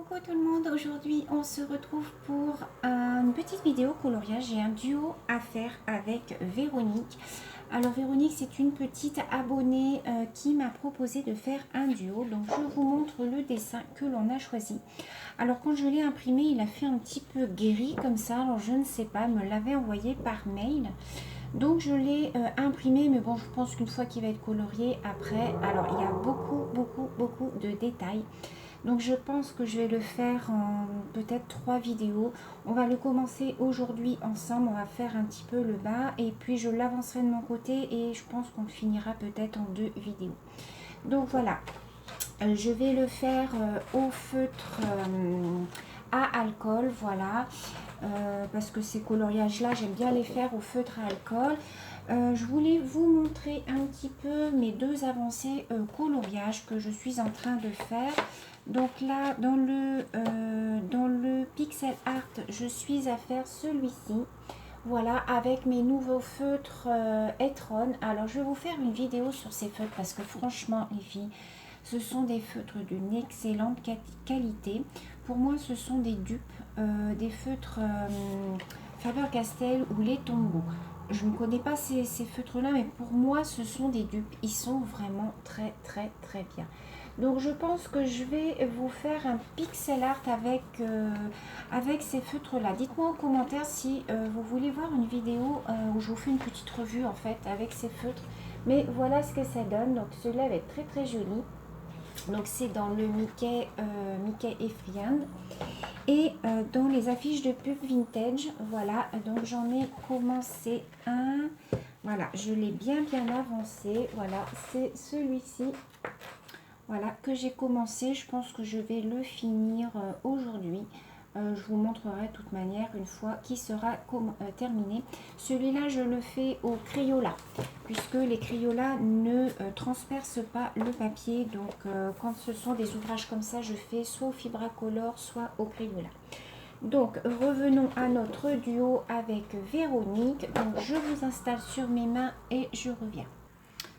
Coucou tout le monde, aujourd'hui on se retrouve pour une petite vidéo coloriage. J'ai un duo à faire avec Véronique. Alors Véronique, c'est une petite abonnée qui m'a proposé de faire un duo. Donc je vous montre le dessin que l'on a choisi. Alors quand je l'ai imprimé, il a fait un petit peu gris comme ça. Alors je ne sais pas, elle me l'avait envoyé par mail. Donc je l'ai imprimé, mais bon, je pense qu'une fois qu'il va être colorié après, alors il y a beaucoup de détails. Donc je pense que je vais le faire en peut-être 3 vidéos. On va le commencer aujourd'hui ensemble, on va faire un petit peu le bas et puis je l'avancerai de mon côté et je pense qu'on le finira peut-être en 2 vidéos. Donc voilà, je vais le faire au feutre à alcool, voilà. Parce que ces coloriages là j'aime bien les faire au feutre à alcool. Je voulais vous montrer un petit peu mes deux avancées coloriage que je suis en train de faire. Donc là dans le pixel art je suis à faire celui-ci, voilà, avec mes nouveaux feutres Etron. Alors je vais vous faire une vidéo sur ces feutres parce que franchement les filles, ce sont des feutres d'une excellente qualité. Pour moi, ce sont des dupes, des feutres Faber-Castell ou les Tombow. Je ne connais pas ces feutres-là, mais pour moi, ce sont des dupes. Ils sont vraiment très bien. Donc, je pense que je vais vous faire un pixel art avec ces feutres-là. Dites-moi en commentaire si vous voulez voir une vidéo où je vous fais une petite revue, en fait, avec ces feutres. Mais voilà ce que ça donne. Donc, celui-là va être très joli. Donc c'est dans le Mickey et Friand et dans les affiches de pub vintage. Voilà, donc j'en ai commencé un, voilà, je l'ai bien avancé. Voilà, c'est celui-ci, voilà, que j'ai commencé. Je pense que je vais le finir aujourd'hui. Je vous montrerai de toute manière une fois qu'il sera terminé. Celui-là, je le fais au Crayola, puisque les Crayolas ne transpercent pas le papier. Donc, quand ce sont des ouvrages comme ça, je fais soit au Fibracolor, soit au Crayola. Donc, revenons à notre duo avec Véronique. Donc, je vous installe sur mes mains et je reviens.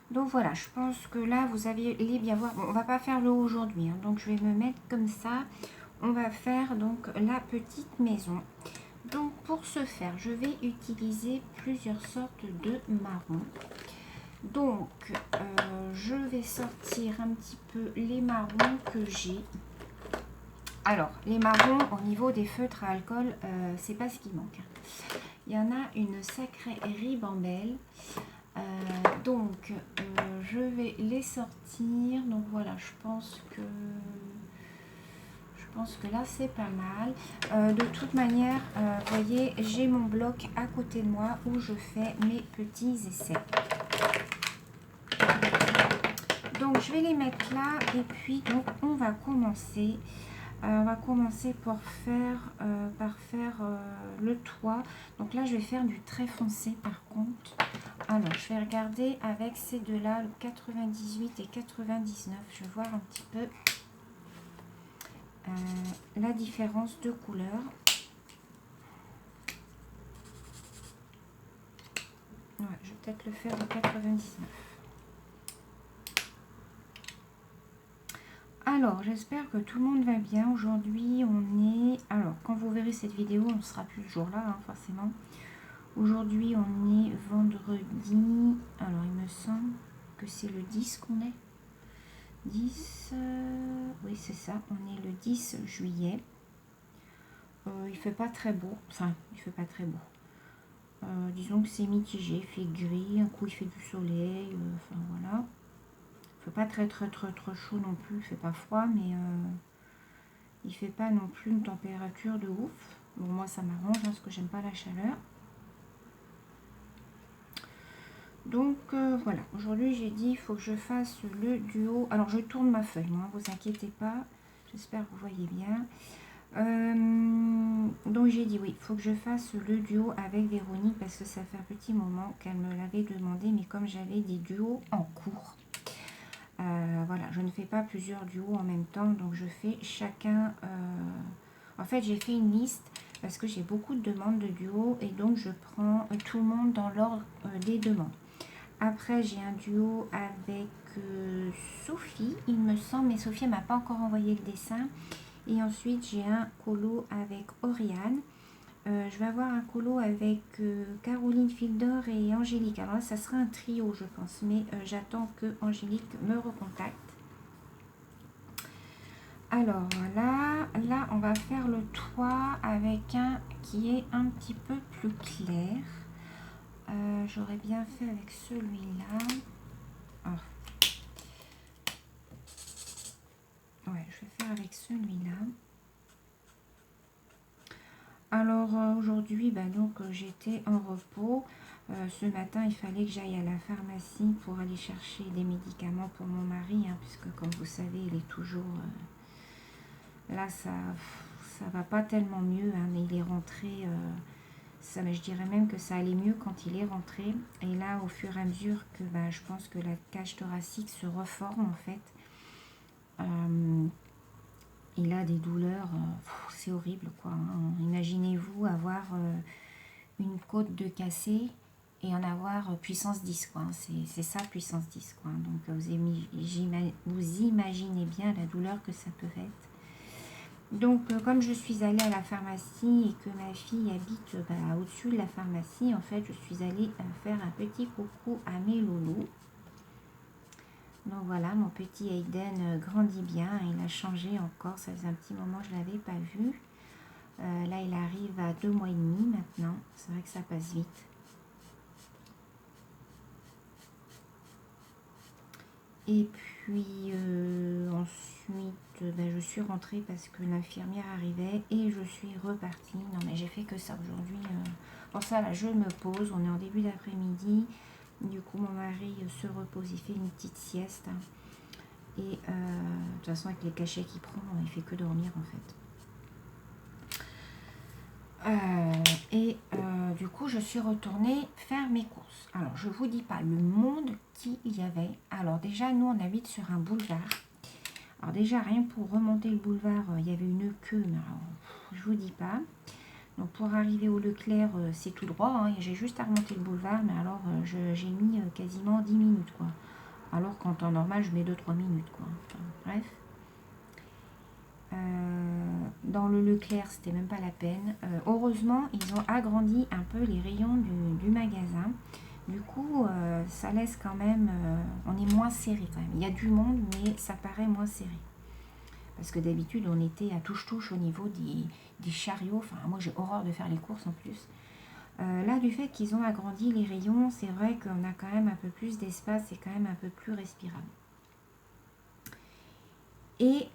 Donc voilà, je pense que là, vous allez bien voir. Bon, on va pas faire le haut aujourd'hui, hein, donc je vais me mettre comme ça. On va faire donc la petite maison. Donc pour ce faire, je vais utiliser plusieurs sortes de marrons. Donc je vais sortir un petit peu les marrons que j'ai. Alors les marrons au niveau des feutres à alcool, c'est pas ce qui manque. Il y en a une sacrée ribambelle. Donc je vais les sortir. Donc voilà, je pense que là c'est pas mal. De toute manière, vous voyez, j'ai mon bloc à côté de moi où je fais mes petits essais. Donc je vais les mettre là et puis donc on va commencer. Par faire le toit. Donc là je vais faire du très foncé par contre. Alors je vais regarder avec ces deux là, le 98 et 99. Je vais voir un petit peu la différence de couleur. Ouais, je vais peut-être le faire au 99. Alors, j'espère que tout le monde va bien. Aujourd'hui, on est... Alors, quand vous verrez cette vidéo, on sera plus ce jour-là, hein, forcément. Aujourd'hui, on est vendredi. Alors, il me semble que c'est le 10 qu'on est. 10... oui, c'est ça. On est le 10 juillet. Il fait pas très beau. Enfin, il fait pas très beau. Disons que c'est mitigé. Il fait gris. Un coup, il fait du soleil. Enfin, voilà. Il fait pas très chaud non plus, il fait pas froid, mais il fait pas non plus une température de ouf. Bon, moi ça m'arrange parce que j'aime pas la chaleur. Donc voilà, aujourd'hui j'ai dit il faut que je fasse le duo. Alors je tourne ma feuille, moi, vous inquiétez pas, j'espère que vous voyez bien. Donc j'ai dit oui, il faut que je fasse le duo avec Véronique parce que ça fait un petit moment qu'elle me l'avait demandé, mais comme j'avais des duos en cours. Voilà, je ne fais pas plusieurs duos en même temps, donc je fais chacun. En fait, j'ai fait une liste parce que j'ai beaucoup de demandes de duos et donc je prends tout le monde dans l'ordre des demandes. Après, j'ai un duo avec Sophie, il me semble, mais Sophie m'a pas encore envoyé le dessin. Et ensuite, j'ai un colo avec Oriane. Je vais avoir un colo avec Caroline Fildor et Angélique. Alors là, ça sera un trio, je pense. Mais j'attends que Angélique me recontacte. Alors là, on va faire le toit avec un qui est un petit peu plus clair. J'aurais bien fait avec celui-là. Oh. Ouais, je vais faire avec celui-là. Alors aujourd'hui, donc j'étais en repos. Ce matin, il fallait que j'aille à la pharmacie pour aller chercher des médicaments pour mon mari, hein, puisque comme vous savez, il est toujours... là, ça va pas tellement mieux, hein, mais il est rentré... mais je dirais même que ça allait mieux quand il est rentré. Et là, au fur et à mesure que je pense que la cage thoracique se reforme, en fait, il a des douleurs, c'est horrible, quoi. Hein. Imaginez-vous avoir une côte de cassée et en avoir puissance 10, quoi. C'est ça, puissance 10, quoi. Donc, vous imaginez bien la douleur que ça peut être. Donc, comme je suis allée à la pharmacie et que ma fille habite au-dessus de la pharmacie, en fait, je suis allée faire un petit coucou à mes loulous. Donc voilà, mon petit Hayden grandit bien, il a changé encore, ça faisait un petit moment que je ne l'avais pas vu. Là, il arrive à 2 mois et demi maintenant, c'est vrai que ça passe vite. Et puis ensuite, je suis rentrée parce que l'infirmière arrivait et je suis repartie. Non mais j'ai fait que ça aujourd'hui. Pour ça, là, je me pose, on est en début d'après-midi. Du coup, mon mari se repose, il fait une petite sieste. Et de toute façon, avec les cachets qu'il prend, il fait que dormir en fait. Du coup, je suis retournée faire mes courses. Alors, je vous dis pas le monde qu'il y avait. Alors déjà, nous, on habite sur un boulevard. Alors déjà, rien pour remonter le boulevard, il y avait une queue, mais alors, je vous dis pas. Donc, pour arriver au Leclerc, c'est tout droit. Hein, j'ai juste à remonter le boulevard, mais alors, j'ai mis quasiment 10 minutes, quoi. Alors qu'en temps normal, je mets 2-3 minutes, quoi. Enfin, bref. Dans le Leclerc, c'était même pas la peine. Heureusement, ils ont agrandi un peu les rayons du magasin. Du coup, ça laisse quand même... on est moins serré quand même. Il y a du monde, mais ça paraît moins serré. Parce que d'habitude, on était à touche-touche au niveau des chariots. Enfin, moi, j'ai horreur de faire les courses en plus. Là, du fait qu'ils ont agrandi les rayons, c'est vrai qu'on a quand même un peu plus d'espace. C'est quand même un peu plus respirable. Et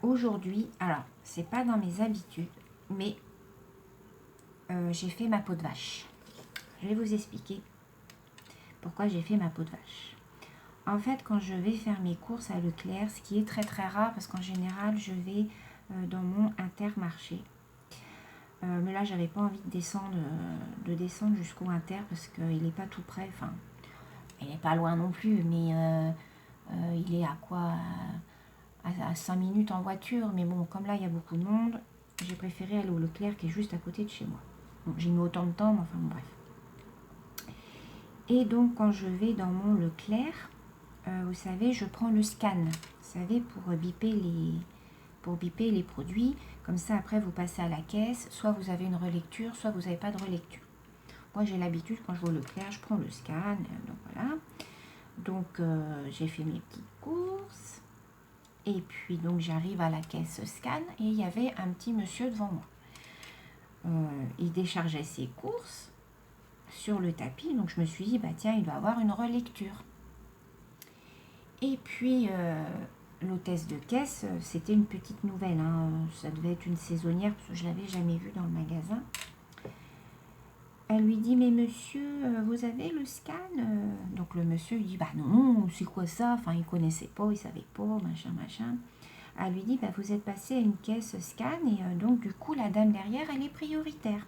aujourd'hui, alors, c'est pas dans mes habitudes, mais j'ai fait ma peau de vache. Je vais vous expliquer pourquoi j'ai fait ma peau de vache. En fait, quand je vais faire mes courses à Leclerc, ce qui est très très rare, parce qu'en général, je vais dans mon Intermarché. Mais là, j'avais pas envie de descendre jusqu'au Inter, parce qu'il n'est pas tout près. Enfin, il n'est pas loin non plus, mais il est à quoi à 5 minutes en voiture, mais bon, comme là il y a beaucoup de monde, j'ai préféré aller au Leclerc qui est juste à côté de chez moi. Bon, j'ai mis autant de temps, mais enfin bon, bref. Et donc quand je vais dans mon Leclerc, vous savez, je prends le scan, vous savez, pour biper les produits. Comme ça, après, vous passez à la caisse, soit vous avez une relecture, soit vous n'avez pas de relecture. Moi, j'ai l'habitude, quand je vais au Leclerc, je prends le scan, donc voilà. Donc, j'ai fait mes petites courses. Et puis, donc, j'arrive à la caisse scan et il y avait un petit monsieur devant moi. Il déchargeait ses courses sur le tapis. Donc, je me suis dit, tiens, il doit avoir une relecture. Et puis, l'hôtesse de caisse, c'était une petite nouvelle. Hein. Ça devait être une saisonnière parce que je ne l'avais jamais vue dans le magasin. Elle lui dit, mais monsieur, vous avez le scan? Donc le monsieur, il dit, non, c'est quoi ça? Enfin, il connaissait pas, il savait pas, machin. Elle lui dit, vous êtes passé à une caisse scan et donc du coup, la dame derrière, elle est prioritaire.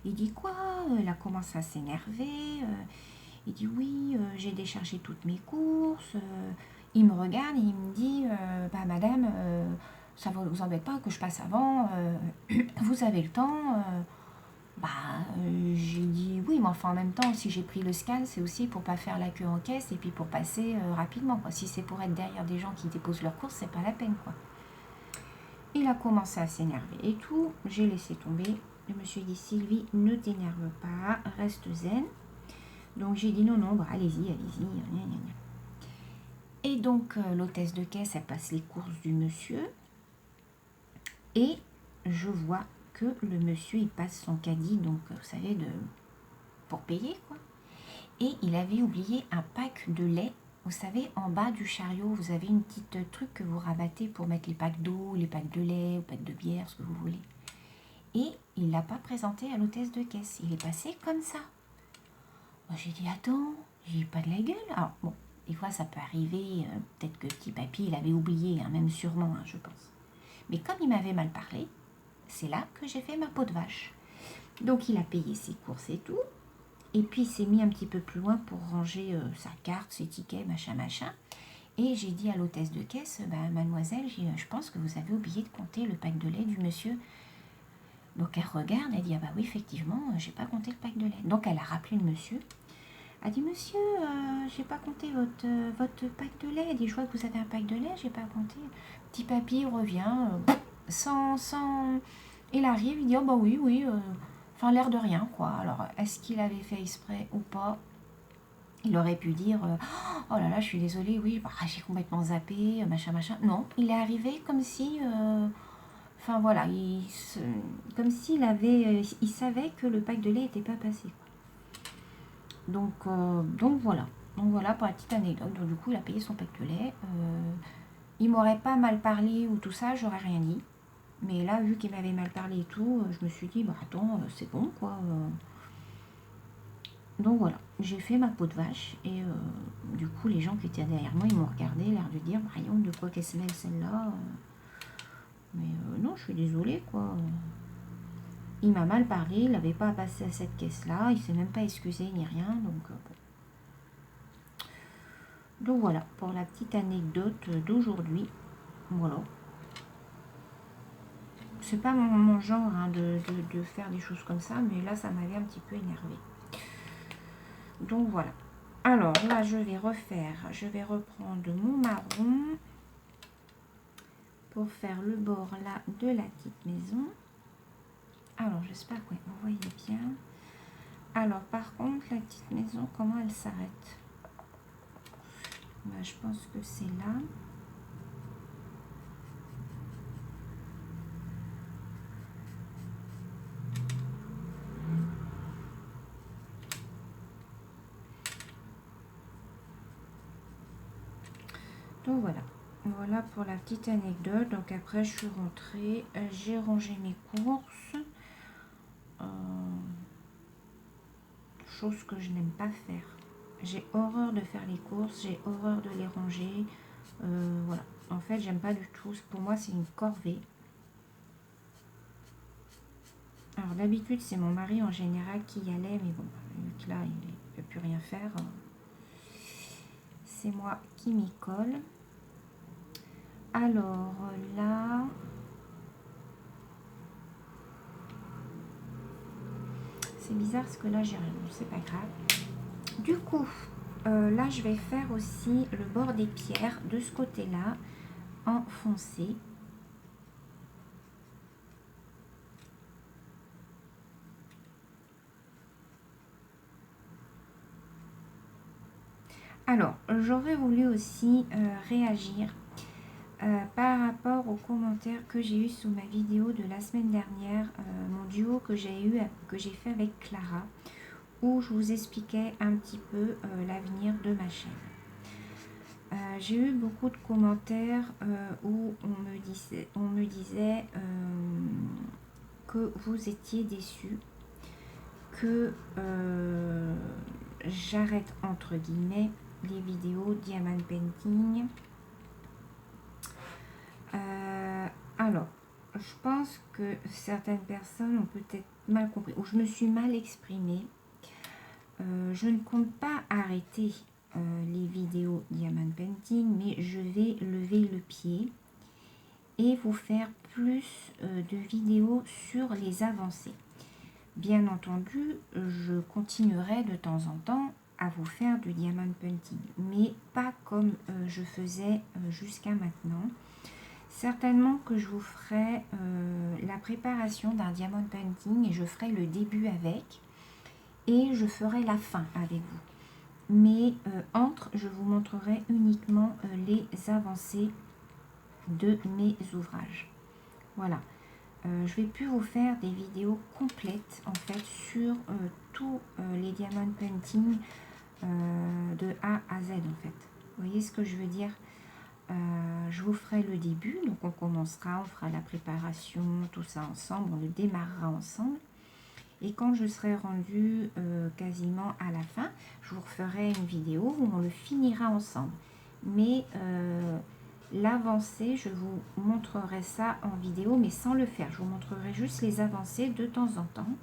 Il dit, quoi? Elle a commencé à s'énerver. Il dit, oui, j'ai déchargé toutes mes courses. Il me regarde et il me dit, madame, ça ne vous embête pas que je passe avant? Vous avez le temps? J'ai dit oui, mais enfin en même temps, si j'ai pris le scan, c'est aussi pour pas faire la queue en caisse et puis pour passer rapidement, quoi. Si c'est pour être derrière des gens qui déposent leurs courses, c'est pas la peine, quoi. Il a commencé à s'énerver et tout. J'ai laissé tomber. Je me suis dit, Sylvie, ne t'énerve pas, reste zen. Donc j'ai dit non, non, bah, allez-y, allez-y. Et donc l'hôtesse de caisse, elle passe les courses du monsieur. Et je vois que le monsieur, il passe son caddie, donc vous savez, pour payer, quoi. Et il avait oublié un pack de lait. Vous savez, en bas du chariot, vous avez une petite truc que vous rabattez pour mettre les packs d'eau, les packs de lait, les packs de bière, ce que vous voulez. Et il ne l'a pas présenté à l'hôtesse de caisse. Il est passé comme ça. Moi, j'ai dit, attends, j'ai pas de la gueule. Alors, bon, des fois, ça peut arriver. Peut-être que petit papy, il avait oublié, hein, même sûrement, hein, je pense. Mais comme il m'avait mal parlé, c'est là que j'ai fait ma peau de vache. Donc, il a payé ses courses et tout. Et puis, il s'est mis un petit peu plus loin pour ranger sa carte, ses tickets, machin, machin. Et j'ai dit à l'hôtesse de caisse, bah, mademoiselle, je pense que vous avez oublié de compter le pack de lait du monsieur. Donc, elle regarde, elle dit, ah bah oui, effectivement, j'ai pas compté le pack de lait. Donc, elle a rappelé le monsieur. Elle a dit, monsieur, j'ai pas compté votre pack de lait. Elle dit, je vois que vous avez un pack de lait, j'ai pas compté. Petit papy revient, sans... Il arrive, il dit, oh bah oui, oui, enfin l'air de rien, quoi. Alors, est-ce qu'il avait fait exprès ou pas? Il aurait pu dire, oh là là, je suis désolée, oui, bah, j'ai complètement zappé, machin, machin. Non, il est arrivé comme si... Enfin voilà, comme s'il avait, il savait que le pack de lait n'était pas passé. Donc voilà. Donc voilà pour la petite anecdote. Donc du coup, il a payé son pack de lait. Il m'aurait pas mal parlé ou tout ça, j'aurais rien dit. Mais là, vu qu'il m'avait mal parlé et tout, je me suis dit, bah attends, c'est bon quoi. Donc voilà, j'ai fait ma peau de vache. Et du coup, les gens qui étaient derrière moi, ils m'ont regardé, l'air de dire, voyons, de quoi qu'elle se mêle celle-là. Mais non, je suis désolée quoi. Il m'a mal parlé, il n'avait pas à passer à cette caisse-là, il s'est même pas excusé ni rien, donc bon. Donc voilà, pour la petite anecdote d'aujourd'hui, voilà. C'est pas mon genre hein, de faire des choses comme ça, mais là, ça m'avait un petit peu énervé. Donc voilà. Alors là, je vais reprendre mon marron pour faire le bord là de la petite maison. Alors, j'espère que vous voyez bien. Alors, par contre, la petite maison, comment elle s'arrête? Ben, je pense que c'est là. Donc voilà. Voilà pour la petite anecdote. Donc après, je suis rentrée, j'ai rangé mes courses. Chose que je n'aime pas faire. J'ai horreur de faire les courses, j'ai horreur de les ranger. Voilà. En fait, j'aime pas du tout. Pour moi, c'est une corvée. Alors d'habitude, c'est mon mari en général qui y allait, mais bon, vu que là, il ne peut plus rien faire. C'est moi qui m'y colle. Alors là... C'est bizarre parce que là, j'ai rien. C'est pas grave. Du coup, là, je vais faire aussi le bord des pierres de ce côté-là, en foncé. Alors, j'aurais voulu aussi réagir par rapport aux commentaires que j'ai eu sous ma vidéo de la semaine dernière, mon duo que j'ai fait avec Clara, où je vous expliquais un petit peu l'avenir de ma chaîne. J'ai eu beaucoup de commentaires où on me disait que vous étiez déçus, que j'arrête entre guillemets les vidéos Diamond Painting. Alors, je pense que certaines personnes ont peut-être mal compris, ou je me suis mal exprimée. Je ne compte pas arrêter les vidéos Diamond Painting, mais je vais lever le pied et vous faire plus de vidéos sur les avancées. Bien entendu, je continuerai de temps en temps à vous faire du Diamond Painting, mais pas comme je faisais jusqu'à maintenant. Certainement que je vous ferai la préparation d'un diamond painting et je ferai le début avec et je ferai la fin avec vous. Mais entre, je vous montrerai uniquement les avancées de mes ouvrages. Voilà. Je vais plus vous faire des vidéos complètes en fait sur tous les diamond painting de A à Z en fait. Vous voyez ce que je veux dire? Je vous ferai le début, donc on commencera, on fera la préparation, tout ça ensemble, on le démarrera ensemble. Et quand je serai rendue quasiment à la fin, je vous referai une vidéo où on le finira ensemble. Mais l'avancée, je vous montrerai ça en vidéo, mais sans le faire. Je vous montrerai juste les avancées de temps en temps.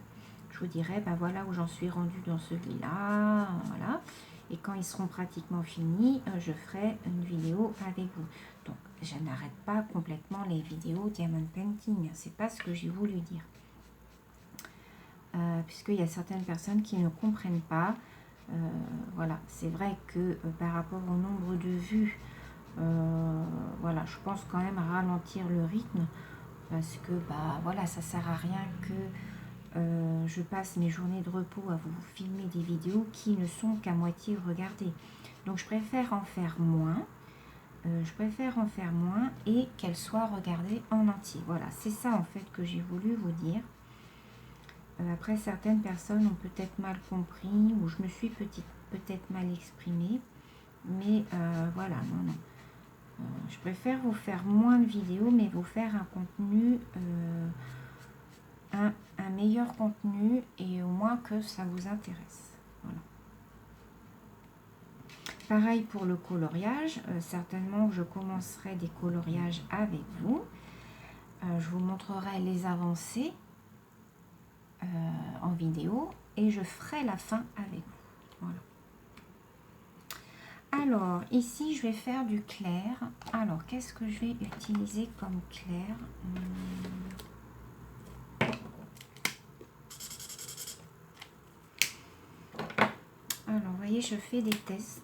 Je vous dirai, ben voilà où j'en suis rendue dans celui-là, voilà. Et quand ils seront pratiquement finis, je ferai une vidéo avec vous. Donc, je n'arrête pas complètement les vidéos Diamond Painting. C'est pas ce que j'ai voulu dire. Puisqu'il y a certaines personnes qui ne comprennent pas. Voilà, c'est vrai que par rapport au nombre de vues, voilà, je pense quand même ralentir le rythme. Parce que, bah voilà, ça sert à rien que je passe mes journées de repos à vous filmer des vidéos qui ne sont qu'à moitié regardées. Donc je préfère en faire moins. Et qu'elles soient regardées en entier. Voilà, c'est ça en fait que j'ai voulu vous dire. Après, certaines personnes ont peut-être mal compris ou je me suis peut-être mal exprimée. Mais voilà, non. Je préfère vous faire moins de vidéos, mais vous faire un contenu... un meilleur contenu et au moins que ça vous intéresse. Voilà. Pareil pour le coloriage, certainement je commencerai des coloriages avec vous. Je vous montrerai les avancées en vidéo et je ferai la fin avec vous. Voilà. Alors, ici, je vais faire du clair. Alors, qu'est-ce que je vais utiliser comme clair? Alors, vous voyez, je fais des tests.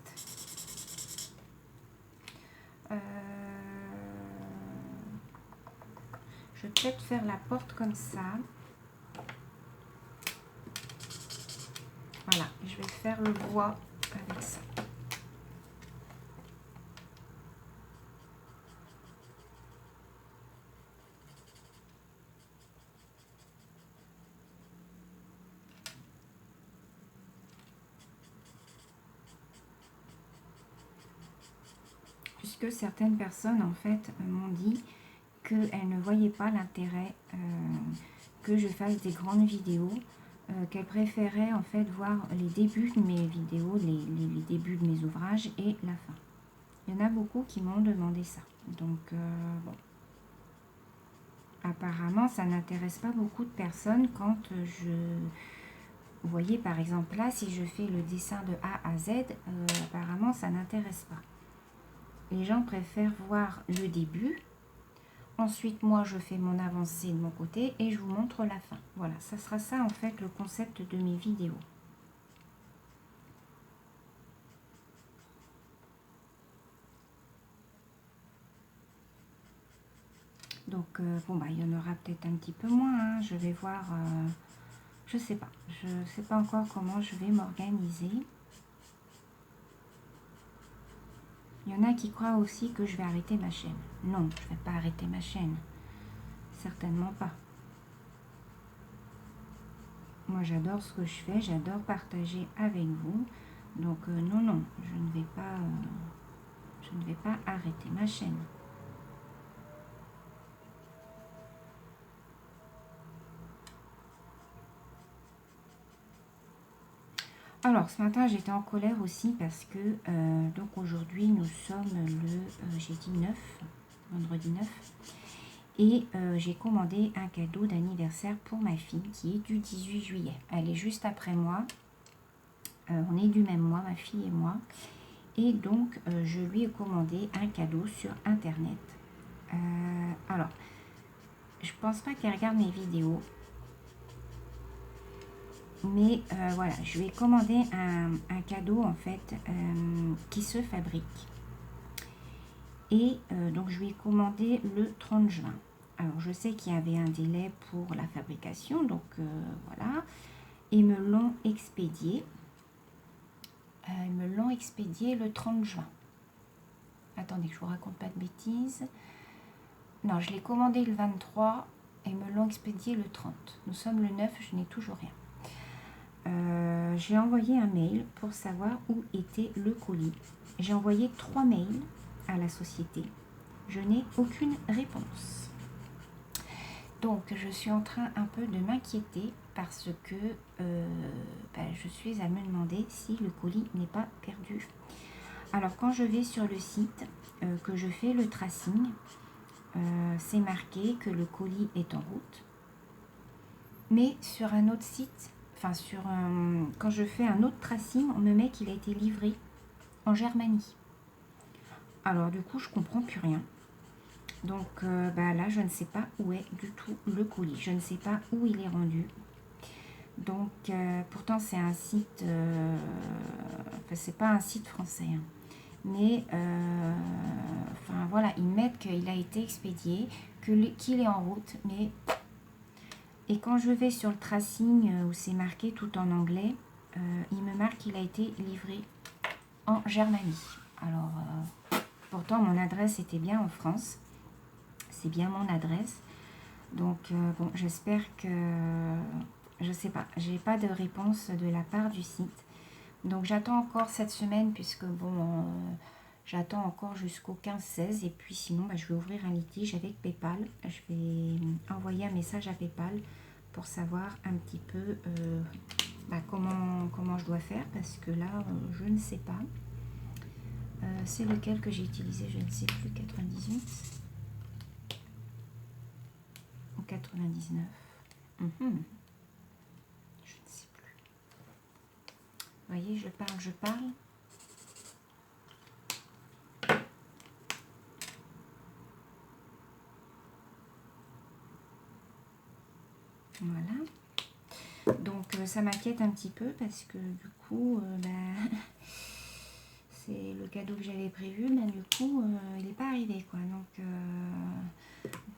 Je vais peut-être faire la porte comme ça. Voilà, je vais faire le bois avec ça. Puisque certaines personnes, en fait, m'ont dit qu'elles ne voyaient pas l'intérêt que je fasse des grandes vidéos, qu'elles préféraient, en fait, voir les débuts de mes vidéos, les débuts de mes ouvrages et la fin. Il y en a beaucoup qui m'ont demandé ça. Donc, bon. Apparemment, ça n'intéresse pas beaucoup de personnes quand je... Vous voyez, par exemple, là, si je fais le dessin de A à Z, apparemment, ça n'intéresse pas. Les gens préfèrent voir le début. Ensuite, moi, je fais mon avancée de mon côté et je vous montre la fin. Voilà, ça sera ça, en fait, le concept de mes vidéos. Donc, bon, bah, il y en aura peut-être un petit peu moins. Hein. Je vais voir... je sais pas. Je sais pas encore comment je vais m'organiser. Il y en a qui croient aussi que je vais arrêter ma chaîne. Non, je ne vais pas arrêter ma chaîne. Certainement pas. Moi, j'adore ce que je fais. J'adore partager avec vous. Donc, non, je ne vais pas arrêter ma chaîne. Alors, ce matin, j'étais en colère aussi parce que, donc aujourd'hui, nous sommes le, j'ai dit 9, vendredi 9. Et j'ai commandé un cadeau d'anniversaire pour ma fille qui est du 18 juillet. Elle est juste après moi. On est du même mois, ma fille et moi. Et donc, je lui ai commandé un cadeau sur Internet. Alors, je pense pas qu'elle regarde mes vidéos. Mais voilà, je lui ai commandé un cadeau en fait qui se fabrique. Et donc je lui ai commandé le 30 juin. Alors je sais qu'il y avait un délai pour la fabrication, donc voilà. Ils me l'ont expédié. Ils me l'ont expédié le 30 juin. Attendez que je vous raconte pas de bêtises. Non, je l'ai commandé le 23 et ils me l'ont expédié le 30. Nous sommes le 9, je n'ai toujours rien. J'ai envoyé un mail pour savoir où était le colis. J'ai envoyé 3 mails à la société. Je n'ai aucune réponse. Donc, je suis en train un peu de m'inquiéter parce que je suis à me demander si le colis n'est pas perdu. Alors, quand je vais sur le site, que je fais le tracing, c'est marqué que le colis est en route. Mais sur un autre site, quand je fais un autre tracing, on me met qu'il a été livré en Germanie. Alors du coup, je comprends plus rien. Donc là, je ne sais pas où est du tout le colis. Je ne sais pas où il est rendu. Donc pourtant, c'est un site... c'est pas un site français. Hein. Mais voilà, ils mettent qu'il a été expédié, qu'il est en route. Mais... Et quand je vais sur le tracing où c'est marqué tout en anglais, il me marque qu'il a été livré en Germanie. Alors, pourtant, mon adresse était bien en France. C'est bien mon adresse. Donc, bon, j'espère que... Je sais pas, j'ai pas de réponse de la part du site. Donc, j'attends encore cette semaine puisque, bon, j'attends encore jusqu'au 15-16. Et puis, sinon, je vais ouvrir un litige avec PayPal. Je vais envoyer un message à PayPal pour savoir un petit peu comment je dois faire. Parce que là, je ne sais pas. C'est lequel que j'ai utilisé, je ne sais plus, 98 ou 99. Je ne sais plus. Vous voyez, je parle. Voilà. Donc, ça m'inquiète un petit peu parce que du coup, c'est le cadeau que j'avais prévu, mais du coup, il n'est pas arrivé, quoi. Donc,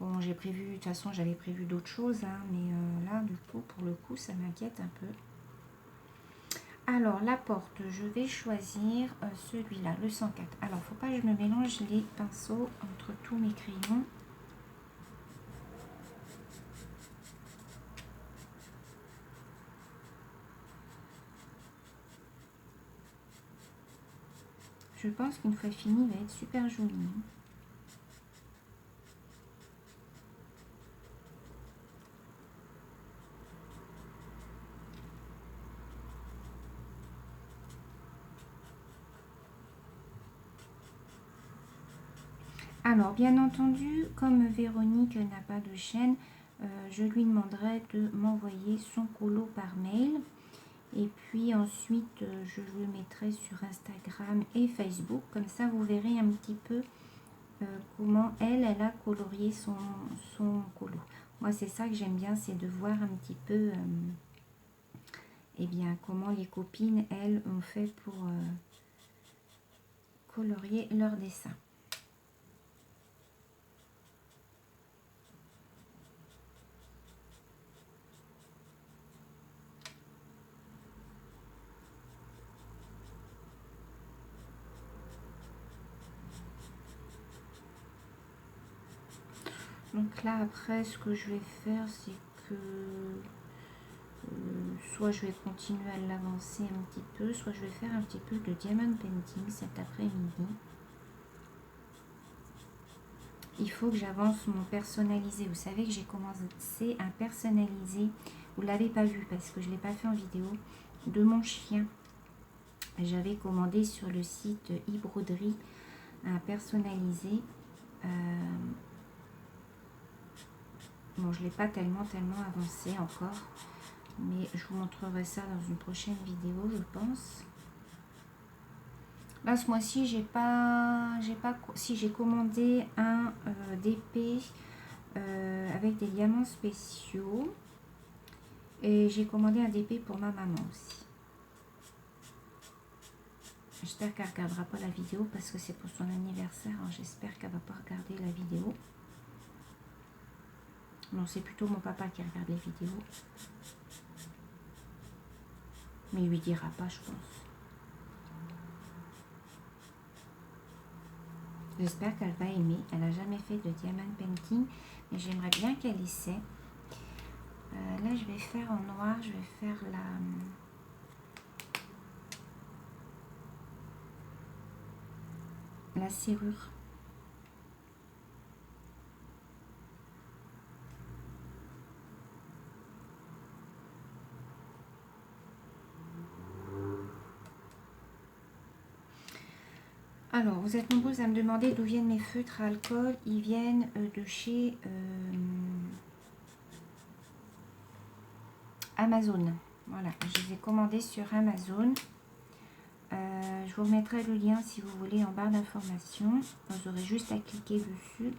bon, j'ai prévu, de toute façon, j'avais prévu d'autres choses, hein, mais là, du coup, pour le coup, ça m'inquiète un peu. Alors, la porte, je vais choisir celui-là, le 104. Alors, faut pas que je me mélange les pinceaux entre tous mes crayons. Je pense qu'une fois fini, il va être super joli. Alors, bien entendu, comme Véronique n'a pas de chaîne, je lui demanderai de m'envoyer son colo par mail. Et puis ensuite, je le mettrai sur Instagram et Facebook. Comme ça, vous verrez un petit peu comment elle a colorié son colo. Moi, c'est ça que j'aime bien, c'est de voir un petit peu comment les copines, elles, ont fait pour colorier leur dessin. Donc là, après, ce que je vais faire, c'est que soit je vais continuer à l'avancer un petit peu, soit je vais faire un petit peu de diamond painting cet après-midi. Il faut que j'avance mon personnalisé. Vous savez que j'ai commencé à personnaliser, vous ne l'avez pas vu parce que je ne l'ai pas fait en vidéo, de mon chien. J'avais commandé sur le site e-broderie un personnalisé. Bon, je ne l'ai pas tellement avancé encore, mais je vous montrerai ça dans une prochaine vidéo, je pense. Là, ce mois-ci, j'ai commandé un DP avec des diamants spéciaux. Et j'ai commandé un DP pour ma maman aussi. J'espère qu'elle ne regardera pas la vidéo parce que c'est pour son anniversaire. Hein. J'espère qu'elle ne va pas regarder la vidéo. Non, c'est plutôt mon papa qui regarde les vidéos. Mais il lui dira pas, je pense. J'espère qu'elle va aimer. Elle n'a jamais fait de diamond painting, mais j'aimerais bien qu'elle essaie. Là, je vais faire en noir, je vais faire la serrure. Alors, vous êtes nombreuses à me demander d'où viennent mes feutres à alcool. Ils viennent de chez Amazon. Voilà, je les ai commandés sur Amazon. Je vous remettrai le lien si vous voulez en barre d'informations. Vous aurez juste à cliquer dessus.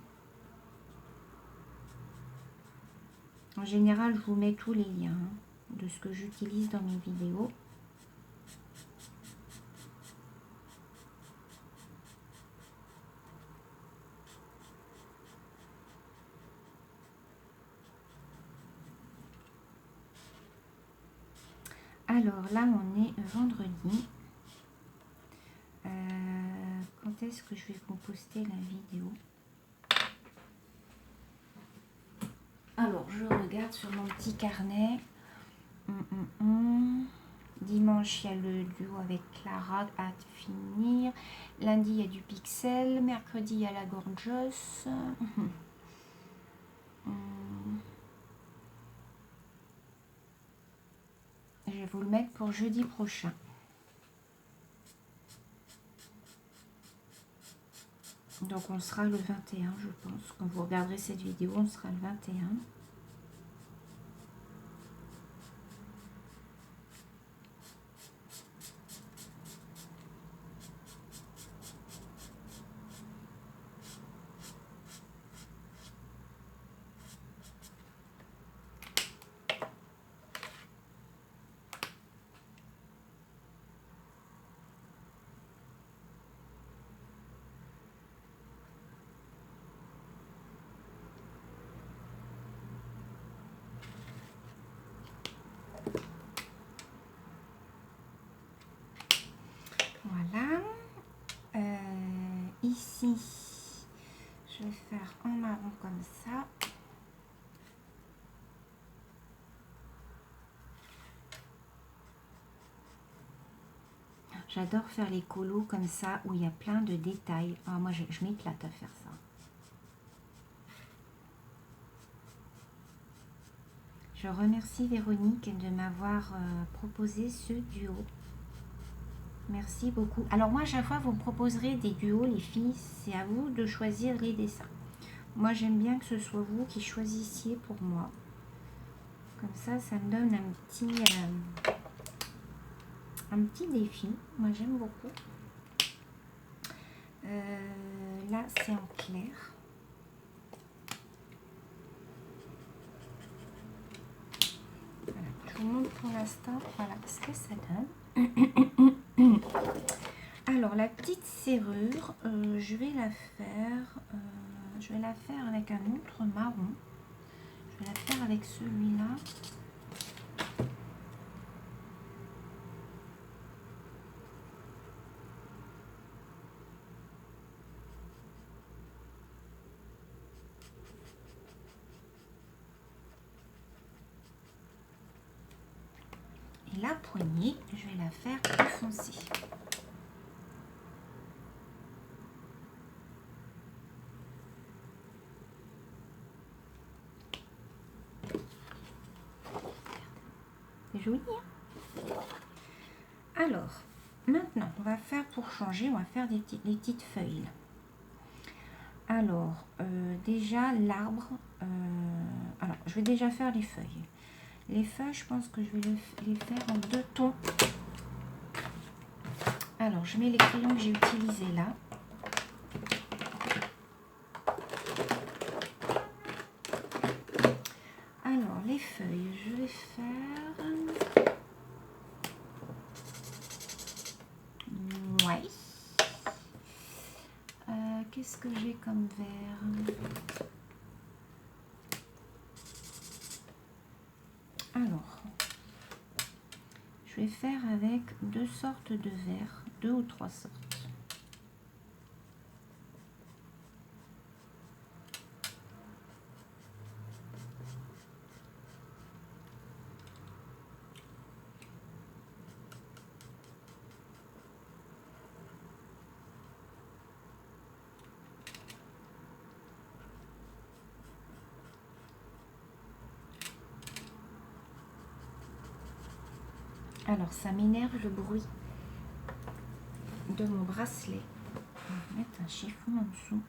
En général, je vous mets tous les liens de ce que j'utilise dans mes vidéos. Alors là, on est vendredi. Quand est-ce que je vais vous poster la vidéo? Alors, je regarde sur mon petit carnet. Dimanche, il y a le duo avec Clara à finir. Lundi, il y a du pixel. Mercredi, il y a la gorgeous. Je vais vous le mettre pour jeudi prochain. Donc on sera le 21, je pense. Quand vous regarderez cette vidéo, on sera le 21. Voilà. Ici, je vais faire en marron comme ça. J'adore faire les colos comme ça où il y a plein de détails. Ah, moi, je m'éclate à faire ça. Je remercie Véronique de m'avoir proposé ce duo. Merci beaucoup. Alors moi, à chaque fois, vous me proposerez des duos, les filles. C'est à vous de choisir les dessins. Moi, j'aime bien que ce soit vous qui choisissiez pour moi. Comme ça, ça me donne un petit défi. Moi, j'aime beaucoup. Là, c'est en clair. Voilà. Je vous montre pour l'instant voilà ce que ça donne. Alors, la petite serrure, je vais la faire avec un autre marron. Je vais la faire avec celui-là. Et la poignée, je vais la faire plus foncée. C'est joli, hein? Alors, maintenant, on va faire, pour changer, on va faire des petites feuilles. Alors, déjà, l'arbre, alors, je vais déjà faire les feuilles. Les feuilles, je pense que je vais les faire en 2 tons. Alors, je mets les crayons que j'ai utilisés là. Alors, les feuilles, je vais faire white. qu'est-ce que j'ai comme vert? Alors, je vais faire avec deux sortes de verres, deux ou trois sortes. Alors, ça m'énerve le bruit de mon bracelet. On va mettre un chiffon en dessous.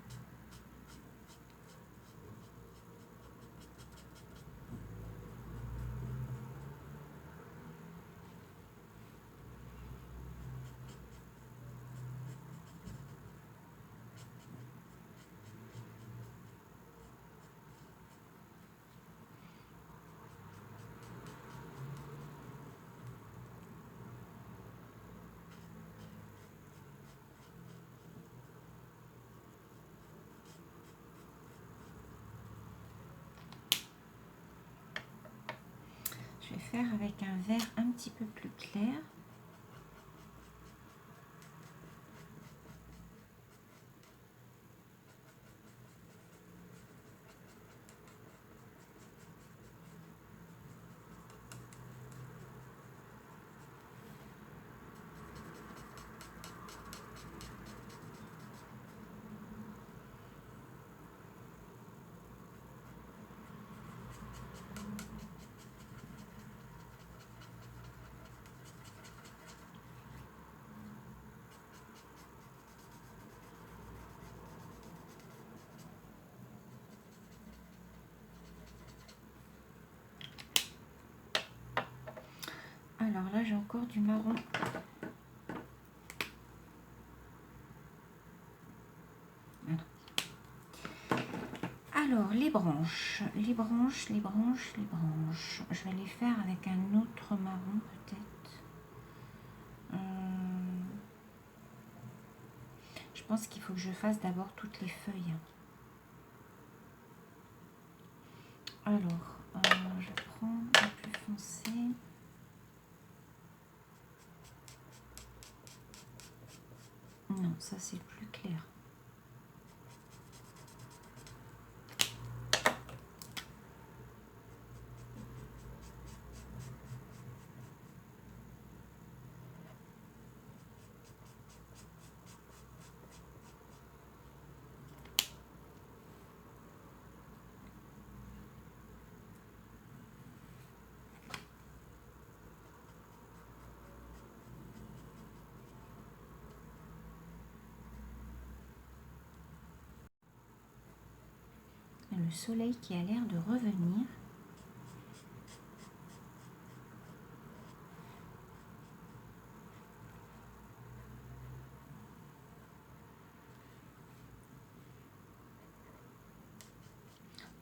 Je vais faire avec un vert un petit peu plus clair. Alors là, j'ai encore du marron. Voilà. Alors, les branches. Je vais les faire avec un autre marron peut-être. Je pense qu'il faut que je fasse d'abord toutes les feuilles. Alors, je prends le plus foncé. Non, ça c'est plus clair. Le soleil qui a l'air de revenir.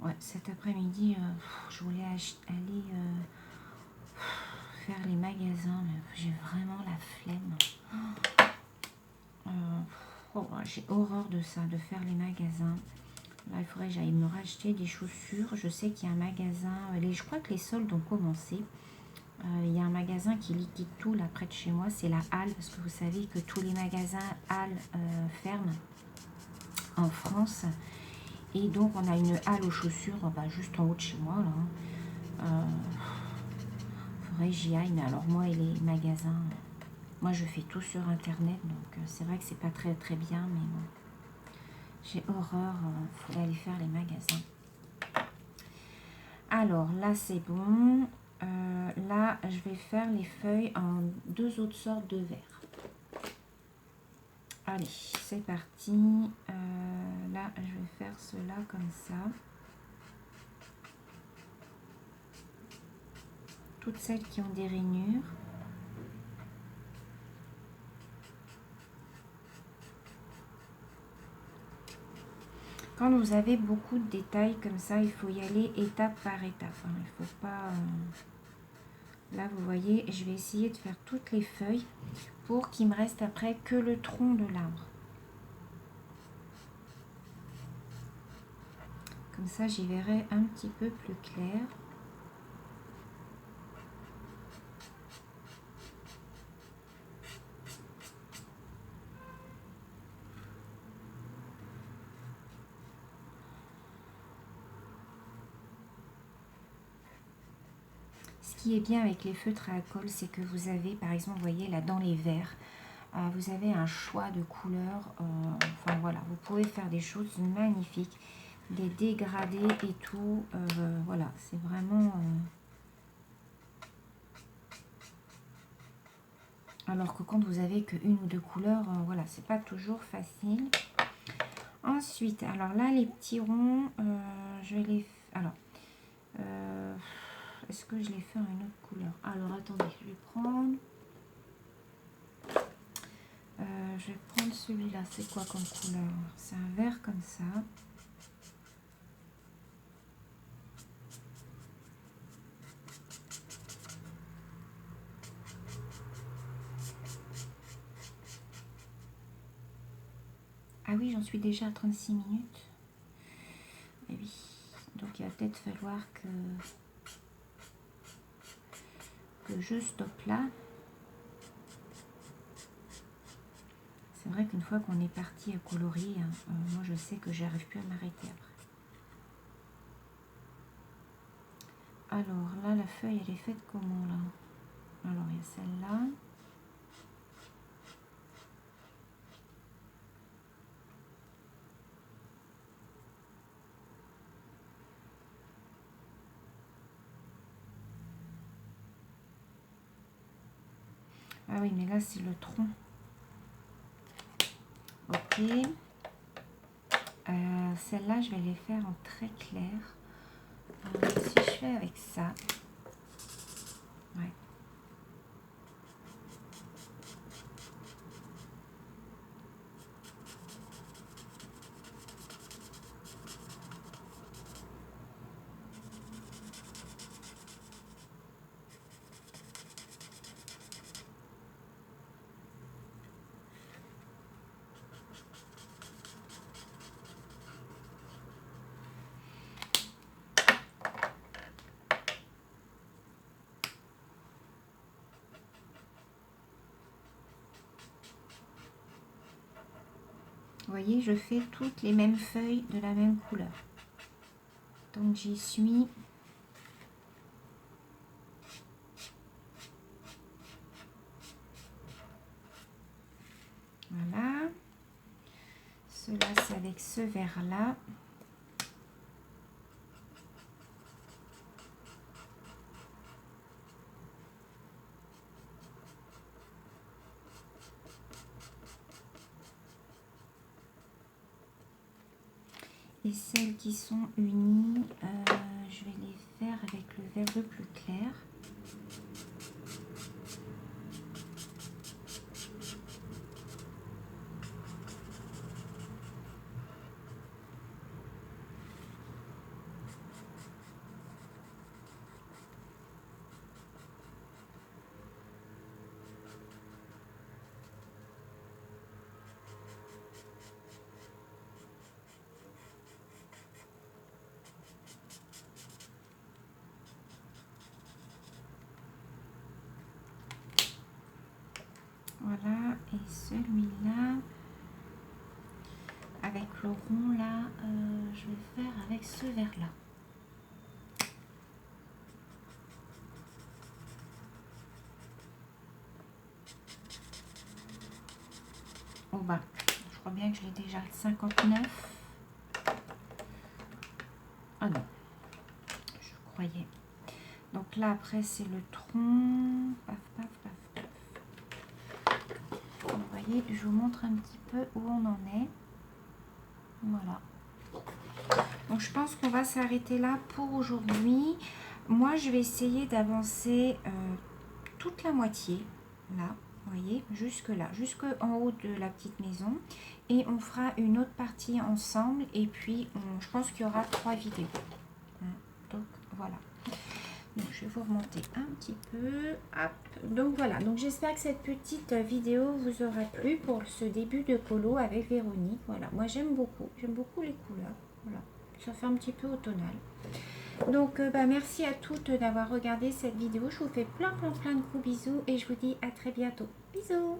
Ouais, cet après-midi, je voulais aller faire les magasins, mais j'ai vraiment la flemme. J'ai horreur de ça, de faire les magasins. Là, il faudrait que j'aille me racheter des chaussures. Je sais qu'il y a un magasin, je crois que les soldes ont commencé. Il y a un magasin qui liquide tout là près de chez moi, c'est la Halle, parce que vous savez que tous les magasins Halle ferment en France. Et donc on a une halle aux chaussures juste en haut de chez moi. Faudrait que j'y aille, mais alors moi et les magasins, moi je fais tout sur internet, donc c'est vrai que c'est pas très très bien, mais bon. J'ai horreur, il faut aller faire les magasins. Alors là c'est bon. Là je vais faire les feuilles en deux autres sortes de verre. Allez, c'est parti. Là je vais faire cela comme ça. Toutes celles qui ont des rainures. Quand vous avez beaucoup de détails comme ça, il faut y aller étape par étape. Hein. Il ne faut pas... Là, vous voyez, je vais essayer de faire toutes les feuilles pour qu'il me reste après que le tronc de l'arbre. Comme ça, j'y verrai un petit peu plus clair. Ce qui est bien avec les feutres à alcool, c'est que vous avez, par exemple, vous voyez là dans les verres, vous avez un choix de couleurs. Enfin voilà, vous pouvez faire des choses magnifiques, des dégradés et tout. Voilà, c'est vraiment... Alors que quand vous avez qu'une ou deux couleurs, voilà, c'est pas toujours facile. Ensuite, alors là, les petits ronds, je vais les... Alors, est-ce que je les fais en une autre couleur? Alors, attendez, je vais prendre... celui-là. C'est quoi comme couleur? C'est un vert comme ça. Ah oui, j'en suis déjà à 36 minutes. Et oui, donc il va peut-être falloir que je stoppe là. C'est vrai qu'une fois qu'on est parti à colorier, hein, moi je sais que j'arrive plus à m'arrêter après. Alors là, la feuille, elle est faite comment là? Alors il y a celle-là. Ah oui, mais là c'est le tronc. Ok. Celle-là, je vais les faire en très clair. Si je fais avec ça, ouais. Vous voyez, je fais toutes les mêmes feuilles de la même couleur. Donc j'y suis. Voilà. Cela, c'est avec ce vert-là. Et celles qui sont unies, je vais les faire avec le vert le plus clair. Voilà, et celui-là, avec le rond là, je vais faire avec ce vert-là. Au bas, je crois bien que je l'ai déjà 59. Ah non, je croyais. Donc là, après, c'est le tronc. Paf, paf, paf, paf. Vous voyez, je vous montre un petit peu où on en est. Voilà. Donc, je pense qu'on va s'arrêter là pour aujourd'hui. Moi, je vais essayer d'avancer toute la moitié, là, vous voyez, jusque là, jusqu'en haut de la petite maison. Et on fera une autre partie ensemble. Et puis, je pense qu'il y aura 3 vidéos. Donc, voilà. Donc, je vais vous remonter un petit peu. Hop. Donc, voilà. Donc, j'espère que cette petite vidéo vous aura plu pour ce début de colo avec Véronique. Voilà. Moi, j'aime beaucoup. J'aime beaucoup les couleurs. Voilà. Ça fait un petit peu automnal. Donc, merci à toutes d'avoir regardé cette vidéo. Je vous fais plein de gros bisous et je vous dis à très bientôt. Bisous!